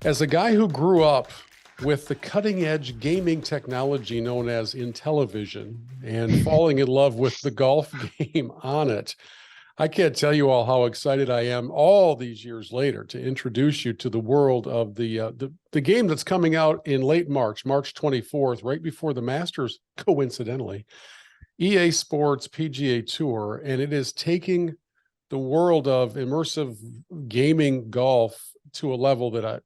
As a guy who grew up with the cutting edge gaming technology known as Intellivision and falling in love with the golf game on it, I can't tell you all how excited I am all these years later to introduce you to the world of the game that's coming out in late March, March 24th, right before the Masters, coincidentally, EA Sports PGA Tour, and it is taking the world of immersive gaming golf to a level that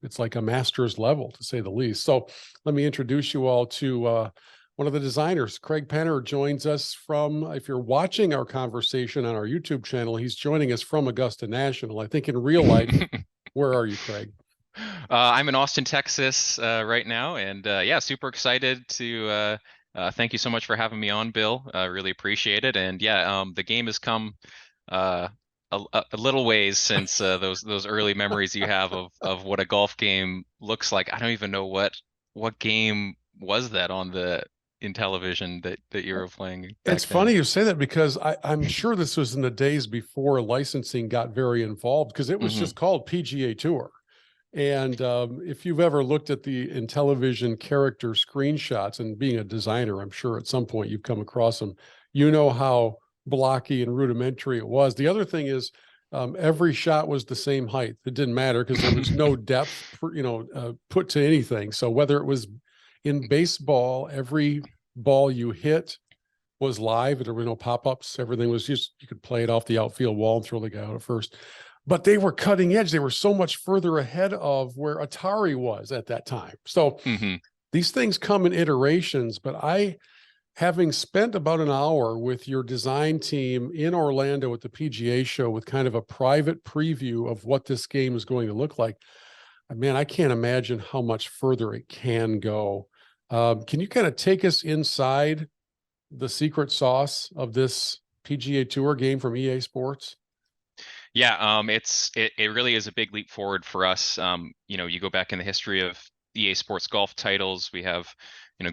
it's like a master's level to say the least. So let me introduce you all to one of the designers. Craig Penner joins us from, if you're watching our conversation on our YouTube channel, he's joining us from Augusta National. I think in real life, where are you, Craig? I'm in Austin, Texas, right now, and yeah, super excited to thank you so much for having me on, Bill. Really appreciate it. And yeah, the game has come uh, a little ways since those early memories you have of what a golf game looks like. I don't even know what game was that on the in television that you were playing It's back funny then. you say that because I'm sure this was in the days before licensing got very involved because it was Hmm. just called PGA Tour. And if you've ever looked at the Intellivision character screenshots, and being a designer, I'm sure at some point you've come across them, you know how blocky and rudimentary it was. The other thing is every shot was the same height. It didn't matter because there was no depth, put to anything. So whether it was in baseball, every ball you hit was live. There were no pop-ups. Everything was just, you could play it off the outfield wall and throw the guy out at first. But they were cutting edge. They were so much further ahead of where Atari was at that time. So Hmm. these things come in iterations, but having spent about an hour with your design team in Orlando at the PGA show with kind of a private preview of what this game is going to look like, man, I can't imagine how much further it can go. Can you kind of take us inside the secret sauce of this PGA Tour game from EA Sports? Yeah, it really is a big leap forward for us. You go back in the history of EA Sports golf titles, we have,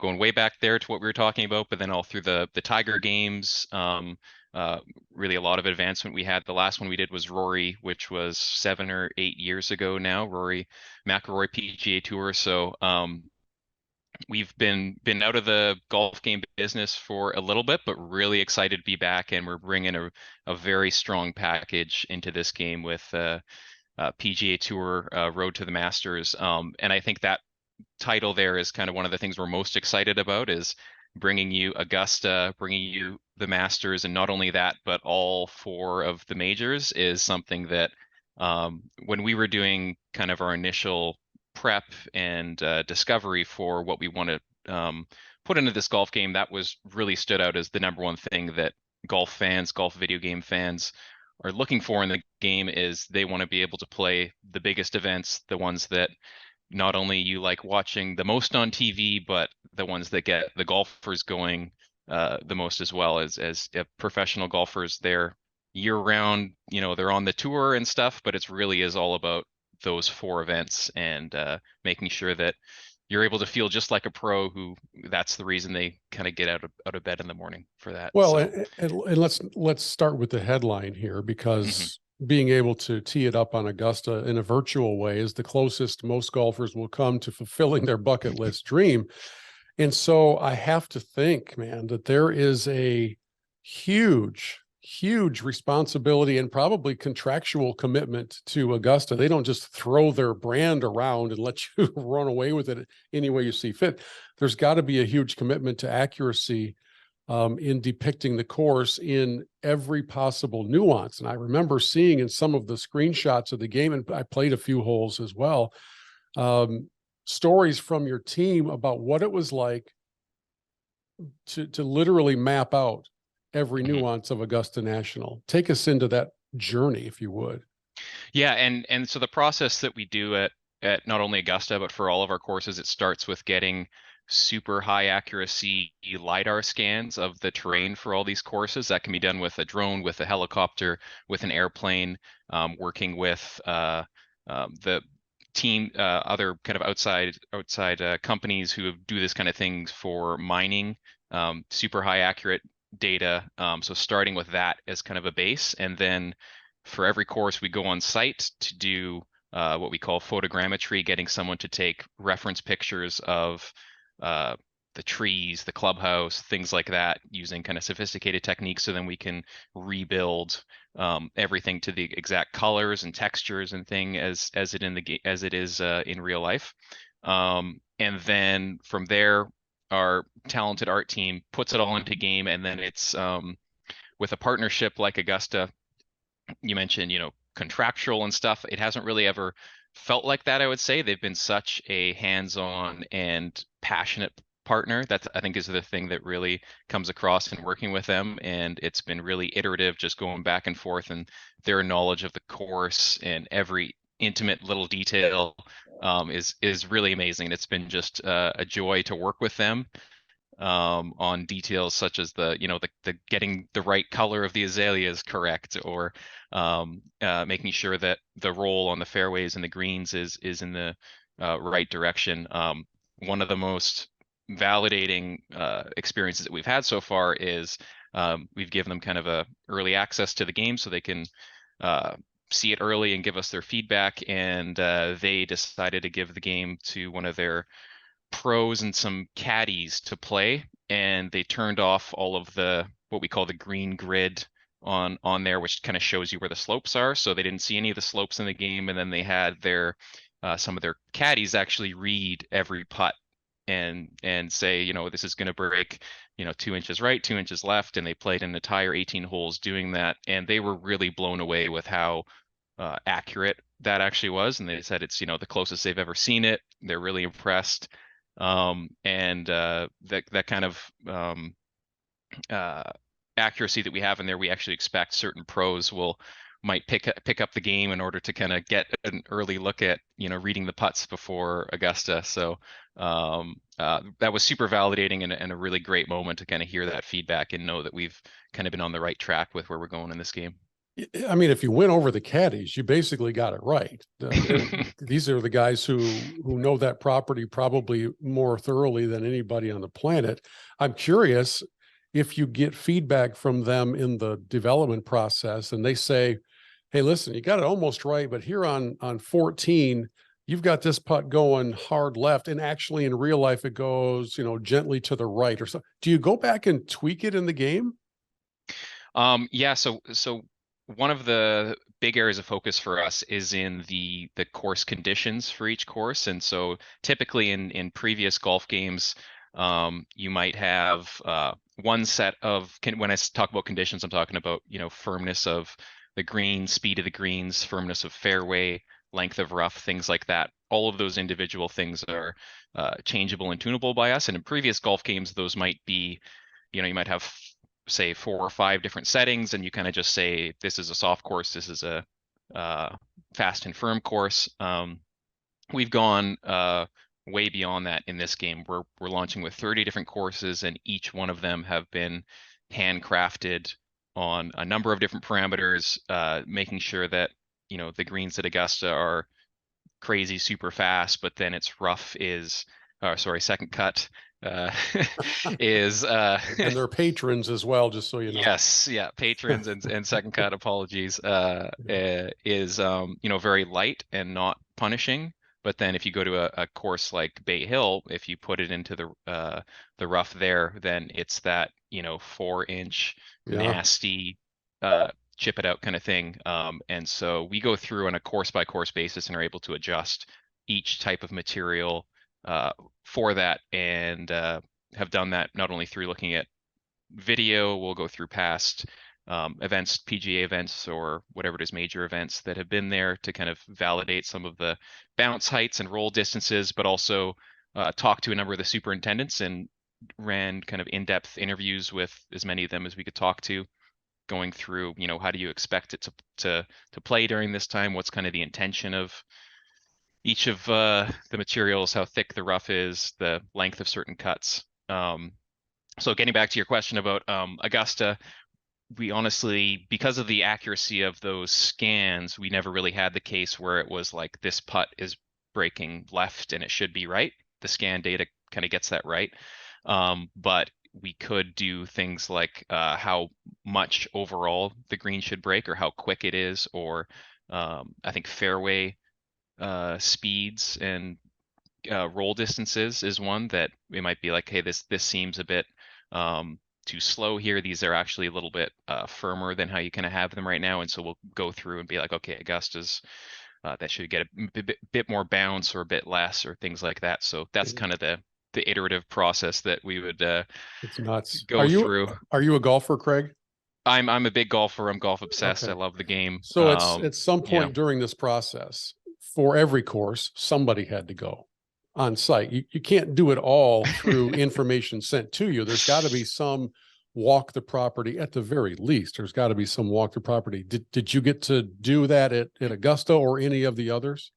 going way back there to what we were talking about, but then all through the Tiger games, uh, really a lot of advancement we had. The last one we did was Rory, which was 7 or 8 years ago now, Rory McIlroy PGA Tour. So we've been out of the golf game business for a little bit, but really excited to be back, and we're bringing a very strong package into this game with PGA Tour Road to the Masters. And I think that title there is kind of one of the things we're most excited about is bringing you Augusta, bringing you the Masters, and not only that, but all four of the majors is something that when we were doing kind of our initial prep and discovery for what we want to put into this golf game, that was really stood out as the number one thing that golf fans, golf video game fans are looking for in the game is they want to be able to play the biggest events, the ones that not only you like watching the most on TV, but the ones that get the golfers going the most as well as professional golfers. They're year round, they're on the tour and stuff, but it's really is all about those four events and making sure that you're able to feel just like a pro who that's the reason they kind of get out of bed in the morning for that. Well, So, and let's start with the headline here mhm. because being able to tee it up on Augusta in a virtual way is the closest most golfers will come to fulfilling their bucket list dream. And so I have to think, man, that there is a huge, huge responsibility and probably contractual commitment to Augusta. They don't just throw their brand around and let you run away with it any way you see fit. There's got to be a huge commitment to accuracy in depicting the course in every possible nuance. And I remember seeing in some of the screenshots of the game, and I played a few holes as well, um, stories from your team about what it was like to literally map out every Mhm. nuance of Augusta National. Take us into that journey, if you would. Yeah, and so the process that we do at not only Augusta, but for all of our courses, it starts with getting super high accuracy LiDAR scans of the terrain for all these courses. That can be done with a drone, with a helicopter, with an airplane, working with the team, other kind of outside companies who do this kind of things for mining, super high accurate data. So starting with that as kind of a base, and then for every course we go on site to do what we call photogrammetry, getting someone to take reference pictures of uh, the trees, the clubhouse, things like that, using kind of sophisticated techniques, so then we can rebuild everything to the exact colors and textures and thing as it is in real life. And then from there, our talented art team puts it all into game, and then it's with a partnership like Augusta. You mentioned, contractual and stuff. It hasn't really ever felt like that, I would say. They've been such a hands-on and passionate partner. That, I think, is the thing that really comes across in working with them. And it's been really iterative, just going back and forth, and their knowledge of the course and every intimate little detail is really amazing. It's been just a joy to work with them on details such as the getting the right color of the azaleas correct, or making sure that the roll on the fairways and the greens is in the right direction. One of the most validating experiences that we've had so far is we've given them kind of a early access to the game, so they can see it early and give us their feedback. And they decided to give the game to one of their pros and some caddies to play, and they turned off all of the what we call the green grid on there, which kind of shows you where the slopes are. So they didn't see any of the slopes in the game, and then they had their some of their caddies actually read every putt and say, this is going to break, 2 inches right, 2 inches left, and they played an entire 18 holes doing that, and they were really blown away with how accurate that actually was. And they said it's, the closest they've ever seen it. They're really impressed. And that kind of uh, accuracy that we have in there, we actually expect certain pros might pick up the game in order to kind of get an early look at, reading the putts before Augusta. So that was super validating, and a really great moment to kind of hear that feedback and know that we've kind of been on the right track with where we're going in this game. I mean, if you win over the caddies, you basically got it right. These are the guys who know that property probably more thoroughly than anybody on the planet. I'm curious if you get feedback from them in the development process, and they say, "Hey, listen, you got it almost right, but here on 14, you've got this putt going hard left, and actually in real life it goes, gently to the right or so." Do you go back and tweak it in the game? Yeah, so one of the big areas of focus for us is in the course conditions for each course. And so typically in previous golf games, you might have one set of, when I talk about conditions, I'm talking about, firmness of the green, speed of the greens, firmness of fairway, length of rough, things like that. All of those individual things are changeable and tunable by us. And in previous golf games, those might be, you might have, say, 4 or 5 different settings, and you kind of just say, this is a soft course, this is a fast and firm course. We've gone way beyond that in this game. We're launching with 30 different courses, and each one of them have been handcrafted on a number of different parameters, making sure that the greens at Augusta are crazy super fast, but then its rough is, sorry, second cut uh, is And they're patrons as well, just so you know. yes, yeah, patrons and second cut, apologies, is very light and not punishing. But then if you go to a course like Bay Hill, if you put it into the rough there, then it's that 4-inch Yeah. nasty chip it out kind of thing. And so we go through on a course by course basis and are able to adjust each type of material for that, and have done that not only through looking at video. We'll go through past events, PGA events, or whatever it is, major events that have been there, to kind of validate some of the bounce heights and roll distances, but also talk to a number of the superintendents and ran kind of in-depth interviews with as many of them as we could talk to, going through, how do you expect it to play during this time? What's kind of the intention of each of the materials, how thick the rough is, the length of certain cuts. So getting back to your question about Augusta, we honestly, because of the accuracy of those scans, we never really had the case where it was like, this putt is breaking left and it should be right. The scan data kind of gets that right. But we could do things like how much overall the green should break, or how quick it is, or I think fairway speeds and roll distances is one that we might be like, hey, this seems a bit too slow here. These are actually a little bit firmer than how you kind of have them right now, and so we'll go through and be like, okay, Augusta's that should get a bit more bounce or a bit less or things like that. So that's kind of the iterative process that we would It's nuts. go through. Are you a golfer, Craig? I'm a big golfer. I'm golf obsessed. I Okay. love the game. So it's at some Yeah. point during this process, for every course, somebody had to go on site. You can't do it all through information sent to you. There's got to be some walk the property at the very least. There's got to be some walk the property. Did you get to do that at Augusta or any of the others?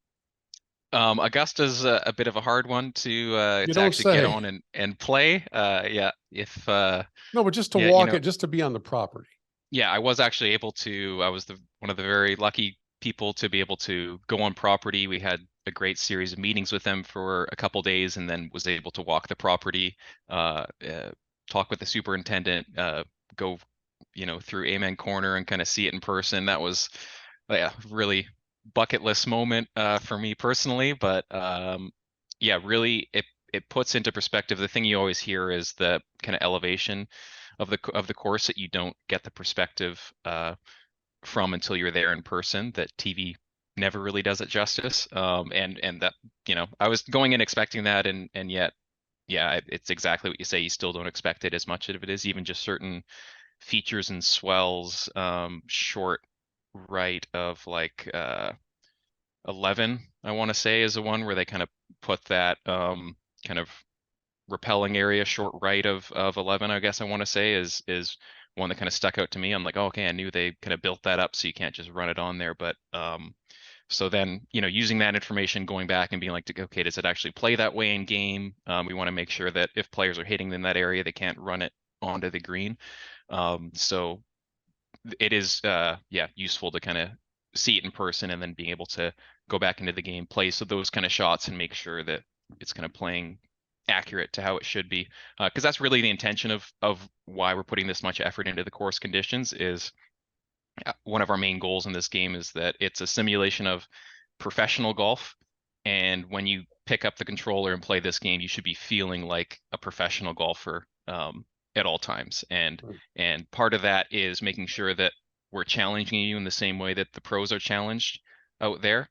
Augusta's a bit of a hard one to You to don't actually get say. on and play. Yeah, if No, but just to yeah, you walk know, it, just to be on the property. yeah, I was actually able to. I was the one of the very lucky people to be able to go on property. We had a great series of meetings with them for a couple days, and then was able to walk the property, talk with the superintendent, go, through Amen Corner and kind of see it in person. That was, yeah, really bucket list moment for me personally. But yeah, really, it puts into perspective. The thing you always hear is the kind of elevation of the course that you don't get the perspective from until you're there in person, that TV never really does it justice. And that, I was going in expecting that, and yet, yeah, it's exactly what you say. You still don't expect it as much of it is, even just certain features and swells. Short right of like 11, I want to say, is the one where they kind of put that kind of repelling area short right of 11, I guess I want to say, is one that kind of stuck out to me. I'm like, oh, okay, I knew they kind of built that up so you can't just run it on there. But so then, using that information, going back and being like, okay, does it actually play that way in game? We want to make sure that if players are hitting in that area, they can't run it onto the green. So it is yeah, useful to kind of see it in person and then being able to go back into the game, play so those kind of shots and make sure that it's kind of playing accurate to how it should be, because that's really the intention of why we're putting this much effort into the course conditions. Is one of our main goals in this game is that it's a simulation of professional golf, and when you pick up the controller and play this game, you should be feeling like a professional golfer at all times. And part of that is making sure that we're challenging you in the same way that the pros are challenged out there.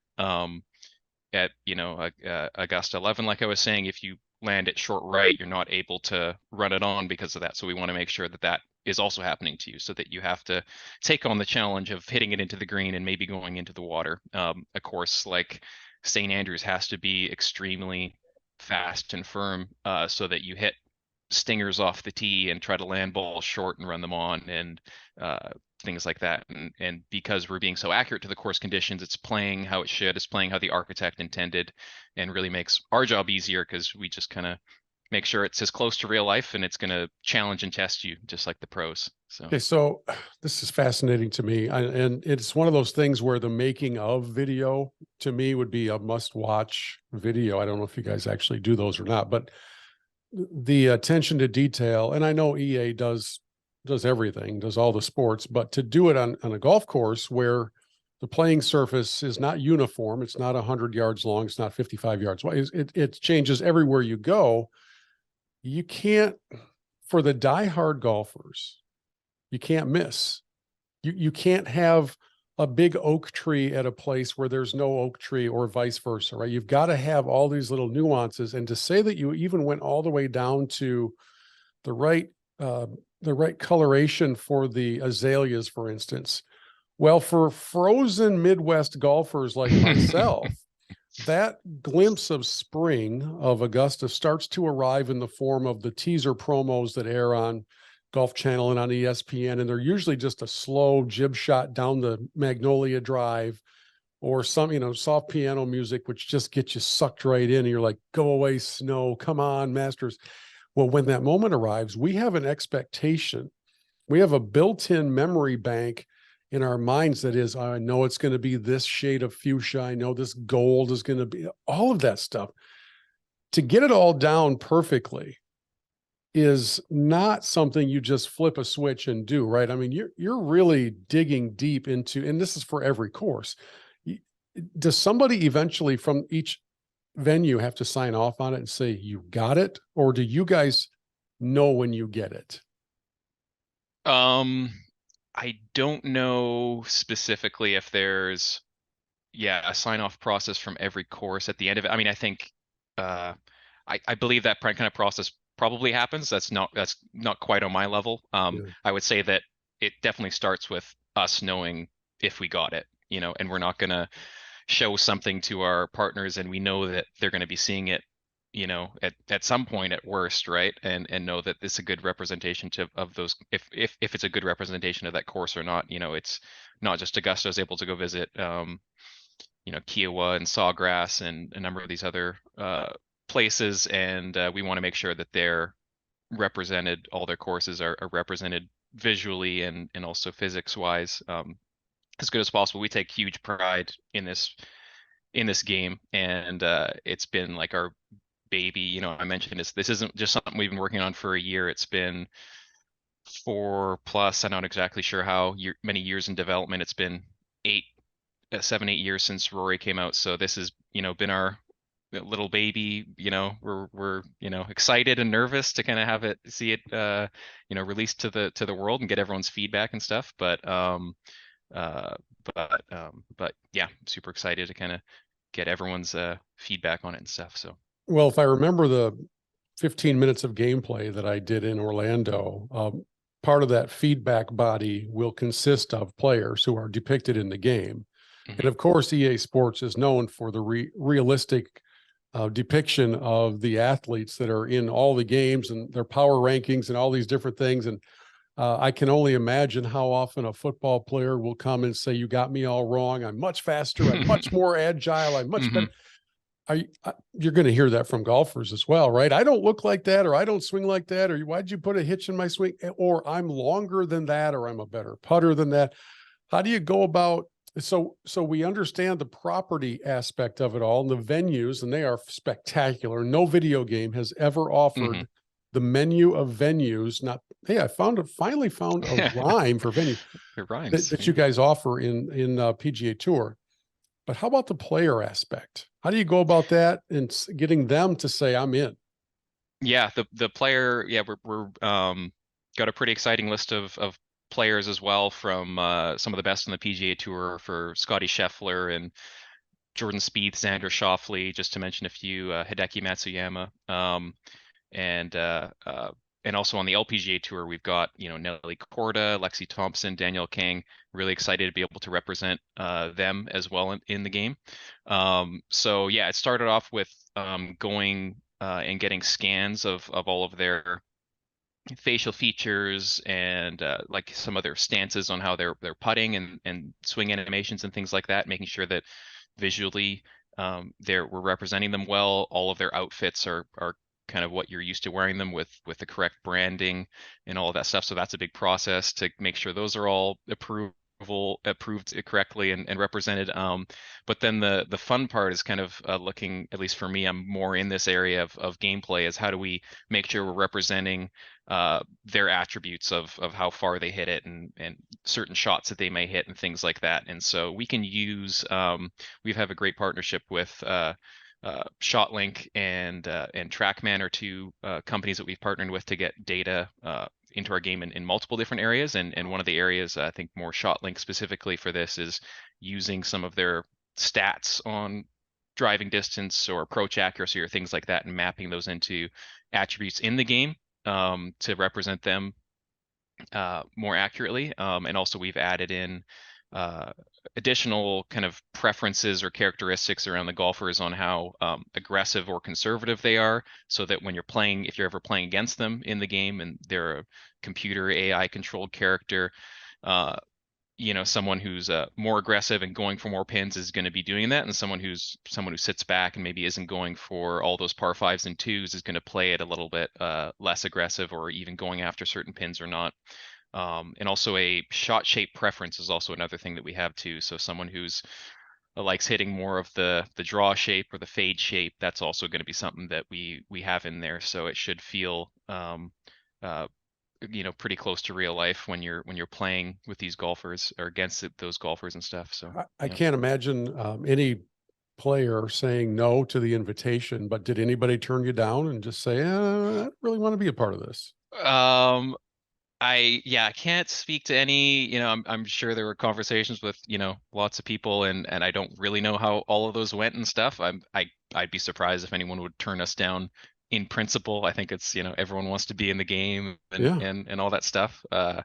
At Augusta 11, like I was saying, if you land it short right, you're not able to run it on because of that. So we want to make sure that that is also happening to you, so that you have to take on the challenge of hitting it into the green and maybe going into the water. A course like St. Andrews has to be extremely fast and firm, so that you hit stingers off the tee and try to land balls short and run them on, and things like that. And because we're being so accurate to the course conditions, it's playing how it should, it's playing how the architect intended, and really makes our job easier, because we just kind of make sure it's as close to real life, and it's going to challenge and test you just like the pros. So Okay, so this is fascinating to me, and it's one of those things where the making of video to me would be a must-watch video. I don't know if you guys actually do those or not, but the attention to detail, and I know EA does everything, does all the sports, but to do it on a golf course where the playing surface is not uniform, it's not 100 yards long, it's not 55 yards wide, it changes everywhere you go. You can't, for the diehard golfers, you can't miss. You can't have a big oak tree at a place where there's no oak tree, or vice versa, right? You've got to have all these little nuances. And to say that you even went all the way down to the right coloration for the azaleas, for instance. Well, for frozen Midwest golfers like myself, that glimpse of spring of Augusta starts to arrive in the form of the teaser promos that air on Golf Channel and on ESPN, and they're usually just a slow jib shot down the Magnolia Drive, or some, soft piano music, which just gets you sucked right in. And you're like, go away, snow, come on, Masters. Well, when that moment arrives, we have an expectation. We have a built-in memory bank in our minds that is, I know it's going to be this shade of fuchsia. I know this gold is going to be all of that stuff. To get it all down perfectly is not something you just flip a switch and do, right? I mean, you're really digging deep into, and this is for every course. Does somebody eventually from each venue have to sign off on it and say, you got it? Or do you guys know when you get it? Um, I don't know specifically if there's, yeah, a sign off process from every course at the end of it. I mean, I think, uh, I believe that kind of process probably happens. That's not quite on my level. Yeah. I would say that it definitely starts with us knowing if we got it, and we're not gonna show something to our partners and we know that they're going to be seeing it, at some point at worst, right? And know that it's a good representation of those, if it's a good representation of that course or not. It's not just Augusta is able to go visit, Kiowa and Sawgrass and a number of these other places, and we want to make sure that they're represented, all their courses are represented visually and also physics wise, as good as possible. We take huge pride in this game, and it's been like our baby. I mentioned this isn't just something we've been working on for a year. It's been 4 plus. I'm not exactly sure how many years in development. It's been 7, 8 years since Rory came out. So this has been our little baby. We're excited and nervous to kind of have it, see it released to the world and get everyone's feedback and stuff. Uh, but yeah, super excited to kind of get everyone's feedback on it and stuff. So Well, if I remember the 15 minutes of gameplay that I did in Orlando, part of that feedback body will consist of players who are depicted in the game. And mhm. of course, EA Sports is known for the realistic depiction of the athletes that are in all the games and their power rankings and all these different things. And I can only imagine how often a football player will come and say, you got me all wrong. I'm much faster. I'm much more agile. I'm much better. Mhm. You're going to hear that from golfers as well, right? I don't look like that, or I don't swing like that, or why'd you put a hitch in my swing? Or I'm longer than that, or I'm a better putter than that. How do you go about? So we understand the property aspect of it all and the venues, and they are spectacular. No video game has ever Mhm. offered the menu of venues. Not, hey, finally found a rhyme for venue It that, rhymes. that you Yeah. guys offer in PGA Tour. But how about the player aspect? How do you go about that and getting them to say, I'm in? Yeah, the player, yeah, we're got a pretty exciting list of players as well, from some of the best on the PGA Tour, for Scotty Scheffler and Jordan Spieth, Xander Schauffele, just to mention a few, Hideki Matsuyama. And also on the LPGA Tour, we've got, Nelly Korda, Lexi Thompson, Danielle Kang. Really excited to be able to represent them as well in the game. So yeah, it started off with going and getting scans of all of their facial features and like some of their stances on how they're putting and swing animations and things like that, making sure that visually, we're representing them well. All of their outfits are kind of what you're used to wearing them, with the correct branding and all of that stuff. So that's a big process to make sure those are all approved correctly and represented. But then the fun part is kind of looking, at least for me, I'm more in this area of gameplay, is how do we make sure we're representing their attributes of how far they hit it, and certain shots that they may hit and things like that. And so we can use, we have a great partnership with ShotLink and TrackMan, are two companies that we've partnered with to get data into our game in multiple different areas. And one of the areas, I think more ShotLink specifically for this, is using some of their stats on driving distance or approach accuracy or things like that, and mapping those into attributes in the game, to represent them more accurately. And also we've added in uh, additional kind of preferences or characteristics around the golfers on how aggressive or conservative they are, so that when you're playing, if you're ever playing against them in the game and they're a computer AI controlled character, uh, someone who's more aggressive and going for more pins is going to be doing that, and someone who sits back and maybe isn't going for all those par fives and twos is going to play it a little bit less aggressive, or even going after certain pins or not. And also a shot shape preference is also another thing that we have too. So someone who's likes hitting more of the draw shape or the fade shape, that's also going to be something that we have in there. So it should feel uh, pretty close to real life when you're playing with these golfers or against those golfers and stuff. So I yeah. can't imagine any player saying no to the invitation, but did anybody turn you down and just say, I don't really want to be a part of this? Um, I can't speak to any, I'm sure there were conversations with, lots of people, and I don't really know how all of those went and stuff. I'd be surprised if anyone would turn us down in principle. I think it's, everyone wants to be in the game and Yeah. and all that stuff. But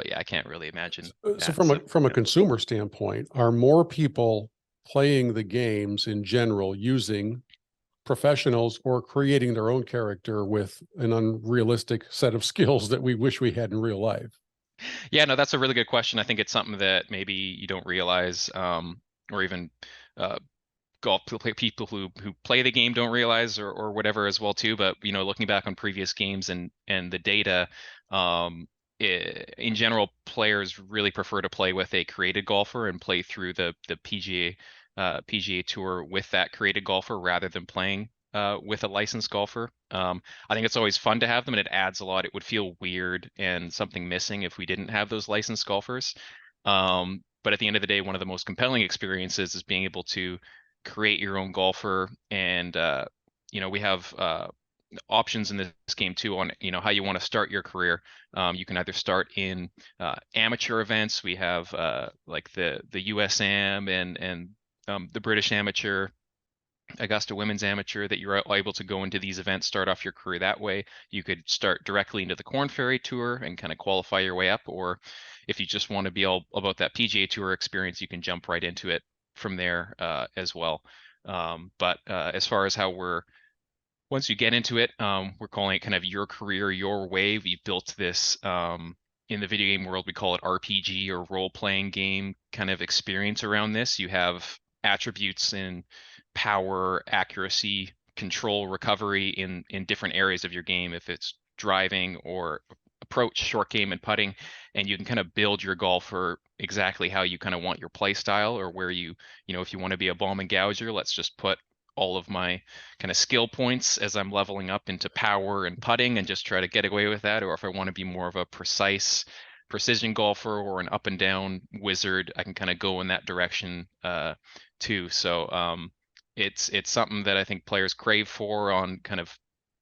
yeah, I can't really imagine So that. So from a yeah. consumer standpoint, are more people playing the games in general using professionals or creating their own character with an unrealistic set of skills that we wish we had in real life? Yeah, no, that's a really good question. I think it's something that maybe you don't realize, or even uh, people who play the game don't realize, or whatever as well too. But looking back on previous games and the data, um, in general, players really prefer to play with a created golfer and play through the PGA Tour with that created golfer rather than playing with a licensed golfer. I think it's always fun to have them, and it adds a lot. It would feel weird and something missing if we didn't have those licensed golfers. But at the end of the day, one of the most compelling experiences is being able to create your own golfer, and we have options in this game too on how you want to start your career. You can either start in amateur events. We have like the USAM and the British Amateur, Augusta Women's Amateur, that you're able to go into these events, start off your career that way. You could start directly into the Corn Ferry Tour and kind of qualify your way up, or if you just want to be all about that PGA Tour experience, you can jump right into it from there as well. But as far as how once you get into it, we're calling it kind of your career, your way. We've built this in the video game world, we call it RPG, or role-playing game kind of experience around this. You have attributes in power, accuracy, control, recovery in different areas of your game. If it's driving or approach, short game, and putting, and you can kind of build your golfer exactly how you kind of want your play style, or where if you want to be a bomb and gouger, let's just put all of my kind of skill points as I'm leveling up into power and putting and just try to get away with that. Or if I want to be more of a precision golfer or an up and down wizard, I can kind of go in that direction too. So it's something that I think players crave for, on kind of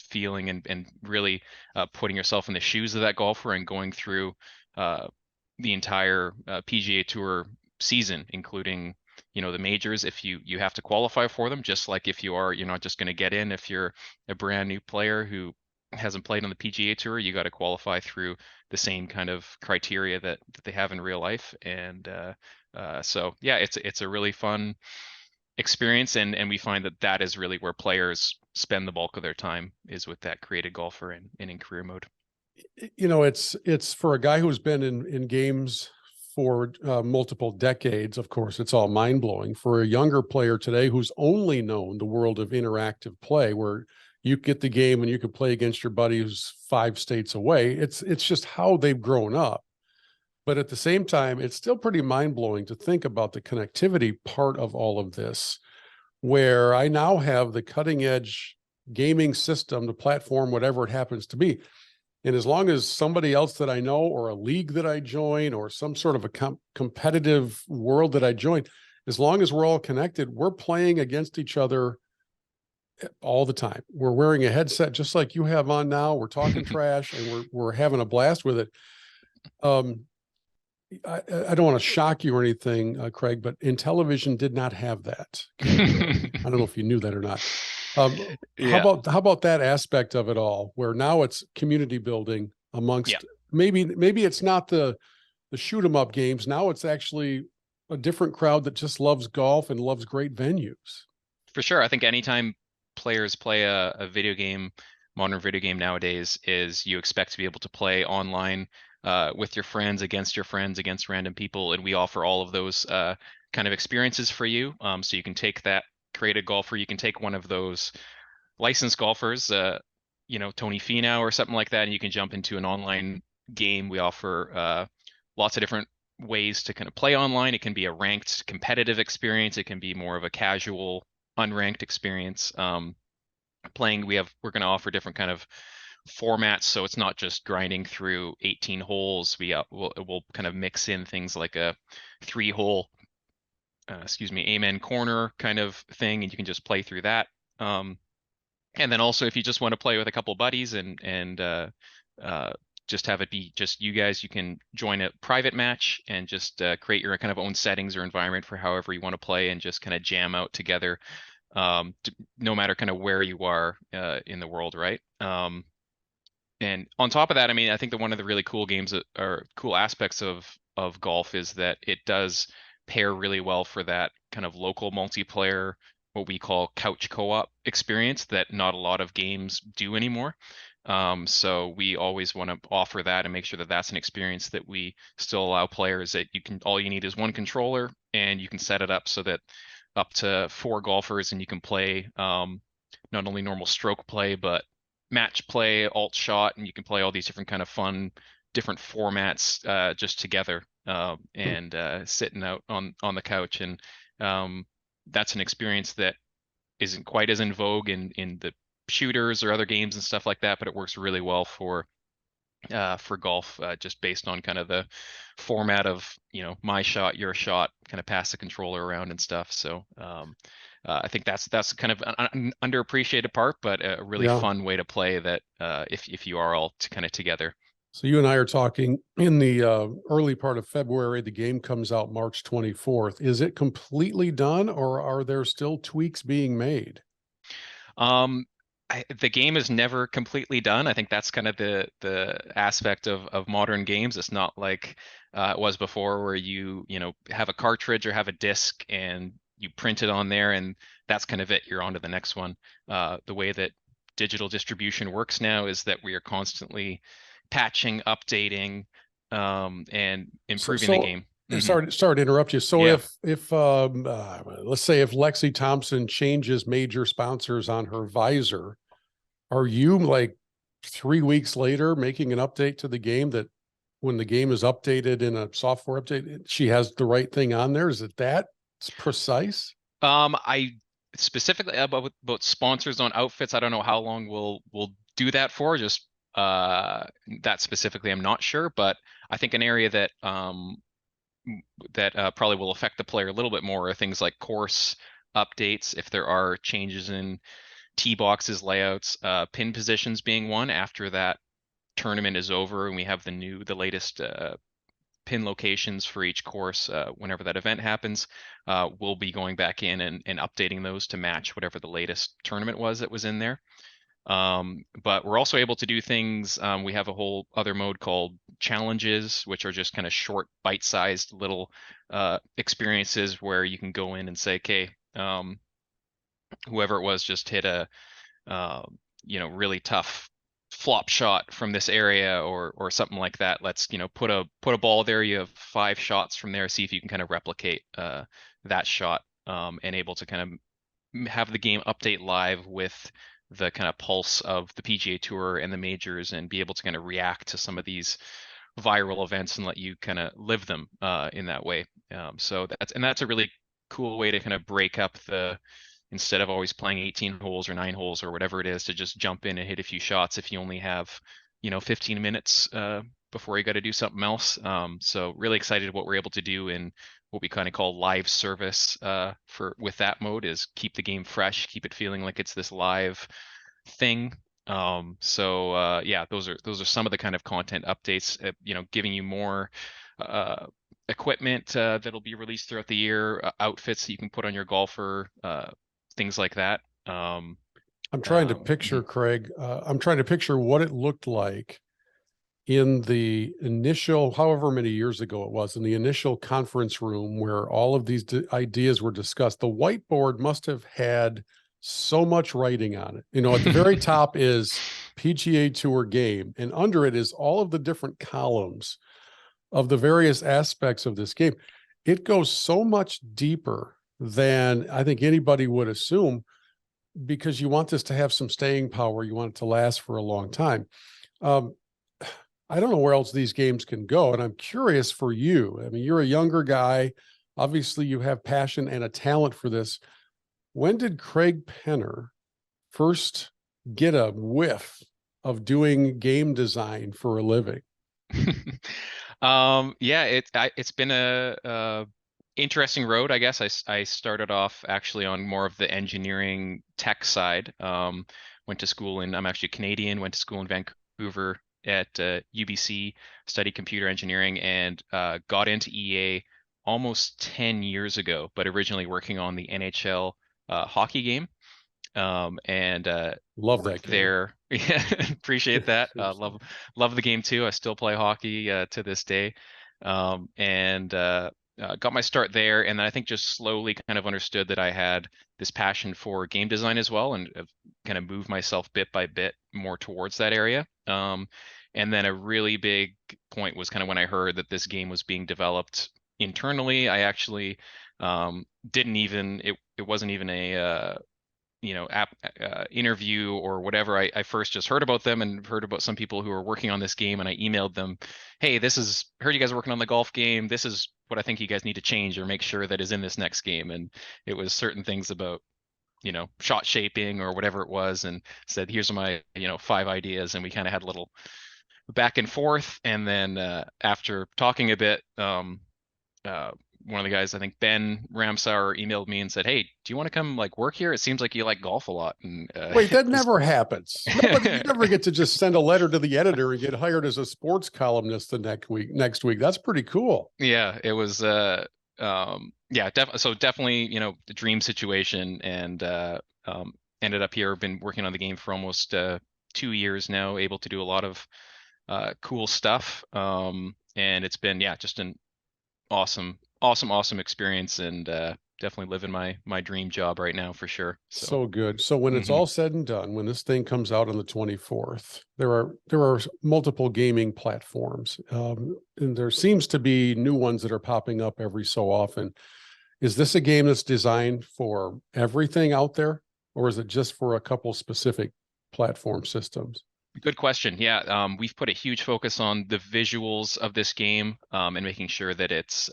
feeling and really putting yourself in the shoes of that golfer and going through the entire PGA Tour season, including the majors. If you have to qualify for them, just like if you're not just going to get in. If you're a brand new player who hasn't played on the PGA Tour, you got to qualify through the same kind of criteria that they have in real life. And so yeah, it's a really fun experience, and we find that is really where players spend the bulk of their time, is with that created golfer and in career mode. It's for a guy who's been in games for multiple decades. Of course, it's all mind blowing for a younger player today who's only known the world of interactive play, where you get the game and you can play against your buddy who's 5 states away. It's just how they've grown up. But at the same time, it's still pretty mind blowing to think about the connectivity part of all of this, where I now have the cutting edge gaming system, the platform, whatever it happens to be. And as long as somebody else that I know, or a league that I join, or some sort of a competitive world that I join, as long as we're all connected, we're playing against each other all the time. We're wearing a headset just like you have on now. We're talking trash and we're having a blast with it. I don't want to shock you or anything, Craig, but Intellivision did not have that capability. I don't know if you knew that or not. Yeah. How about that aspect of it all, where now it's community building amongst Yeah. maybe it's not the shoot 'em up games. Now it's actually a different crowd that just loves golf and loves great venues. For sure. I think anytime players play a video game, modern video game nowadays, is you expect to be able to play online with your friends, against random people, and we offer all of those kind of experiences for you. So you can take that created golfer, you can take one of those licensed golfers, Tony Finau or something like that, and you can jump into an online game. We offer lots of different ways to kind of play online. It can be a ranked competitive experience. It can be more of a casual unranked experience. We're going to offer different kind of formats, so it's not just grinding through 18 holes. We'll kind of mix in things like a 3-hole, amen corner kind of thing, and you can just play through that. And then also, if you just want to play with a couple buddies and just have it be just you guys, you can join a private match and just create your kind of own settings or environment for however you want to play, and just kind of jam out together, no matter kind of where you are in the world, right? And on top of that, I mean, I think that one of the really cool games or cool aspects of golf is that it does pair really well for that kind of local multiplayer, what we call couch co-op experience that not a lot of games do anymore. So we always want to offer that and make sure that that's an experience that we still allow players, that all you need is one controller, and you can set it up so that up to 4 golfers, and you can play not only normal stroke play, but match play, alt shot, and you can play all these different kind of fun, different formats just together, and sitting out on the couch. And that's an experience that isn't quite as in vogue in the shooters or other games and stuff like that, but it works really well for golf, just based on kind of the format of, my shot, your shot, kind of pass the controller around and stuff. So I think that's kind of an underappreciated part, but a really fun way to play that if you are all kind of together. So you and I are talking in the early part of February. The game comes out March 24th. Is it completely done, or are there still tweaks being made? The game is never completely done. I think that's kind of the aspect of modern games. It's not like it was before, where you have a cartridge or have a disc and you print it on there, and that's kind of it. You're on to the next one. The way that digital distribution works now is that we are constantly patching, updating, and improving the game. Sorry to interrupt you. So if let's say if Lexi Thompson changes major sponsors on her visor, are you like 3 weeks later making an update to the game that when the game is updated in a software update, she has the right thing on there? Is it that precise? I specifically about sponsors on outfits, I don't know how long we'll do that for. Just that specifically, I'm not sure, but I think an area that probably will affect the player a little bit more are things like course updates, if there are changes in tee boxes, layouts, pin positions being one after that tournament is over, and we have the latest pin locations for each course. Whenever that event happens, we'll be going back in and updating those to match whatever the latest tournament was that was in there. But we're also able to do things. We have a whole other mode called challenges, which are just kind of short, bite-sized little experiences where you can go in and say, okay, whoever it was just hit a really tough flop shot from this area or something like that. Let's put a ball there. You have 5 shots from there. See if you can kind of replicate that shot, and able to kind of have the game update live with the kind of pulse of the PGA Tour and the majors, and be able to kind of react to some of these viral events and let you kind of live them in that way. So that's a really cool way to kind of break up instead of always playing 18 holes or 9 holes or whatever it is, to just jump in and hit a few shots if you only have 15 minutes before you got to do something else. So really excited what we're able to do in what we kind of call live service with that mode, is keep the game fresh, keep it feeling like it's this live thing. So yeah, those are some of the kind of content updates, giving you more equipment that'll be released throughout the year, outfits that you can put on your golfer, things like that. I'm trying to picture, Craig, I'm trying to picture what it looked like in the initial, however many years ago it was, in the initial conference room where all of these ideas were discussed. The whiteboard must have had so much writing on it. At the very top is PGA Tour game, and under it is all of the different columns of the various aspects of this game. It goes so much deeper than I think anybody would assume, because you want this to have some staying power. You want it to last for a long time. I don't know where else these games can go, and I'm curious for you. I mean, you're a younger guy. Obviously, you have passion and a talent for this. When did Craig Penner first get a whiff of doing game design for a living? Yeah, it's been a interesting road, I guess. I started off actually on more of the engineering tech side. Went to school I'm actually Canadian, went to school in Vancouver at UBC, studied computer engineering, and got into EA almost 10 years ago, but originally working on the NHL hockey game. And Love that worked game. there. Yeah, appreciate that. Love the game too. I still play hockey to this day. And got my start there, and then I think just slowly kind of understood that I had this passion for game design as well, and have kind of moved myself bit by bit more towards that area. And then a really big point was kind of when I heard that this game was being developed internally. I actually didn't even it wasn't even a interview or whatever. I first just heard about them and heard about some people who were working on this game, and I emailed them, hey, heard you guys are working on the golf game. This is what I think you guys need to change or make sure that is in this next game. And it was certain things about, shot shaping or whatever it was, and said, here's my, 5 ideas. And we kind of had a little back and forth. And then after talking a bit, one of the guys, I think Ben Ramsauer, emailed me and said, hey, do you want to come work here? It seems like you like golf a lot. And Wait, that never happens. You never get to just send a letter to the editor and get hired as a sports columnist the next week. That's pretty cool. Yeah, it was so definitely, the dream situation, and ended up here. Been working on the game for almost 2 years now, able to do a lot of cool stuff. And it's been, just an awesome experience, and definitely living my dream job right now for sure. So good. So when it's all said and done, when this thing comes out on the 24th, there are multiple gaming platforms, and there seems to be new ones that are popping up every so often. Is this a game that's designed for everything out there, or is it just for a couple specific platform systems? Good question. Yeah, we've put a huge focus on the visuals of this game, and making sure that it's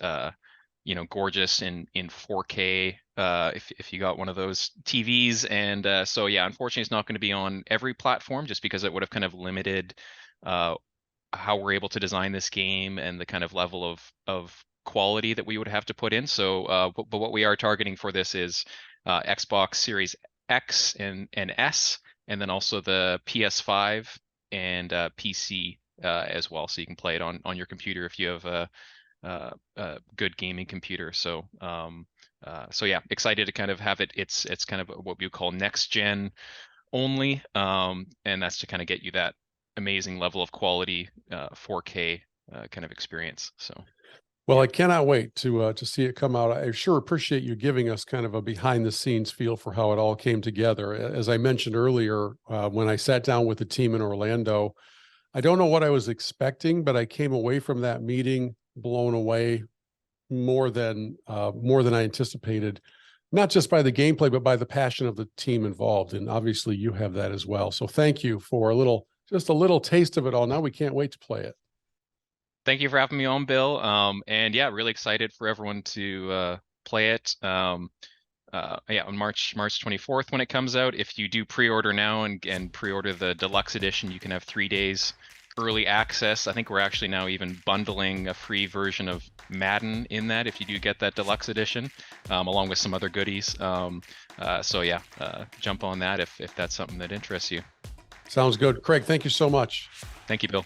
gorgeous in 4K, if you got one of those TVs. And so yeah, unfortunately, it's not going to be on every platform, just because it would have kind of limited how we're able to design this game and the kind of level of quality that we would have to put in. So, but what we are targeting for this is Xbox Series X and S, and then also the PS5 and PC as well, so you can play it on your computer if you have a good gaming computer. So so yeah, excited to kind of have it. It's kind of what we call next gen only, and that's to kind of get you that amazing level of quality 4K kind of experience. So. Well, I cannot wait to see it come out. I sure appreciate you giving us kind of a behind the scenes feel for how it all came together. As I mentioned earlier, when I sat down with the team in Orlando, I don't know what I was expecting, but I came away from that meeting blown away more than I anticipated, not just by the gameplay, but by the passion of the team involved. And obviously you have that as well. So thank you for just a little taste of it all. Now we can't wait to play it. Thank you for having me on, Bill. And yeah, really excited for everyone to play it. Yeah, on March 24th when it comes out. If you do pre-order now and pre-order the deluxe edition, you can have 3 days early access. I think we're actually now even bundling a free version of Madden in that if you do get that deluxe edition, along with some other goodies. So yeah, jump on that if that's something that interests you. Sounds good. Craig, thank you so much. Thank you, Bill.